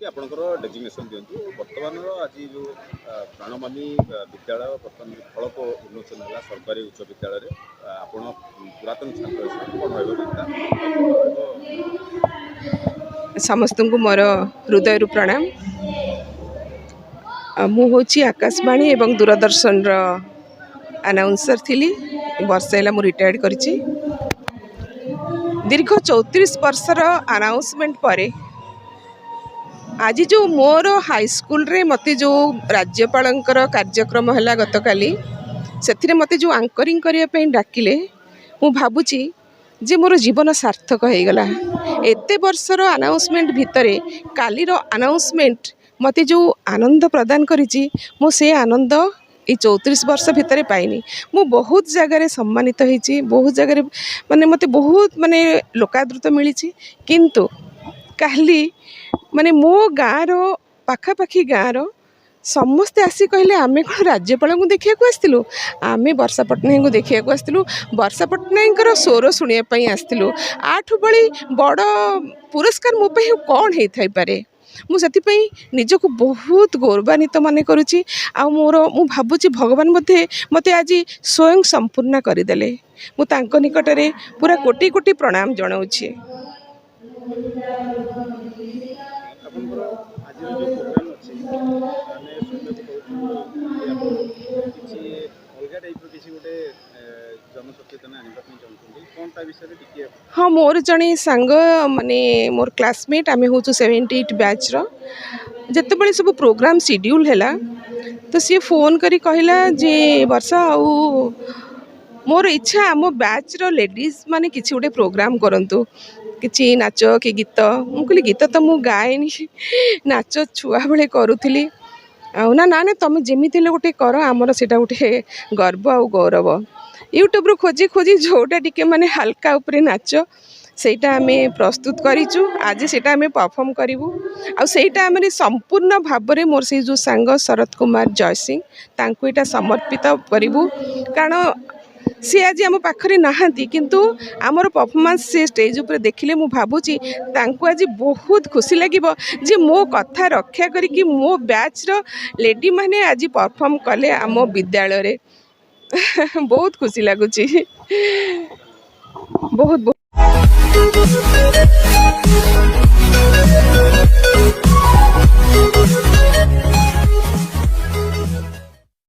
कि आपनकर डेजिग्नेशन दियंतु वर्तमान आज जो प्राणमानी विद्यालय वर्तमान फलक उन्मोचन है सरकारी उच्च विद्यालय आपण पुरातन छात्र कौन समस्त को मोर हृदय प्रणाम। मु हूँ आकाशवाणी एवं दूरदर्शन अनाउंसर थी। वर्ष है मु रिटायर्ड करिछि। दीर्घ 34 वर्षर अनाउंसमेंट पर आज जो मोर हाई स्कूल रे मते जो राज्यपाल कार्यक्रम है गत काली से मते जो आंकरिंग करने डाकिले मु भावुची जे मोर जीवन सार्थक हो गला। एते वर्षर अनाउंसमेंट भितर कालीर अनाउंसमेंट मते जो आनंद प्रदान करिछि मु से आनंद ये 34 वर्ष भितर पाइनी। मु बहुत जगह सम्मानित होइछि, बहुत जगह माने मते बहुत माने लोकादृत मिली, किंतु काली माने मो गाँव पाखापाखी गाँव समस्ते आसी कहले आमे कौन राज्यपाल को देखा आसलु, आम वर्षा पट्टनायक को देखा आसलु, वर्षा पट्टनायक स्वर शुणापी आसलु। आठु बड़ी बड़ पुरस्कार मो कौन होता पारे। मुझे निजक बहुत गौरवान्वित मन करुच्ची। मोर मु भावुची भगवान मते आज स्वयं संपूर्ण करदेले। मु तांको निकटरे पूरा कोटि कोटि प्रणाम जनाऊँची। हाँ, मोर जड़े सांग माने मोर क्लासमेट आम हूँ 78 बैच जिते बड़े सब प्रोग्राम शेड्यूल है तो सी फोन करी कहला जे वर्षा आउ मोर इच्छा आम बैच लेडीज माने किसी गोटे प्रोग्राम करंतु, किसी नाच कि गीत। मु कहली गीत तो मु गाएनी, नाच छुआ बेले करूली। ना ना ना तुम जमी गोटे कर, आमर से गोटे गर्व आ गौरव। यूट्यूब रू खोजी खोजी जोटा टिके माने हल्का उपरे नाच सेटा आमे प्रस्तुत करिचु। आज सेटा आमे परफॉर्म करिवु। आ सेटा आमे संपूर्ण भाव में मोर से जो सांग शरद कुमार जय सिंह तांको एटा समर्पित करिवु, कारण सी आज आम पाखरे नहांती किंतु आमर परफॉर्मेंस से स्टेज ऊपर देखिले मु भाबुची तांको आज बहुत खुशी लागिबो जे मो कथा रक्षा करिकि मो बैच रो लेडी माने आज परफॉर्म कले आम विद्यालय रे। बहुत खुशी लगुच। बहुत बहुत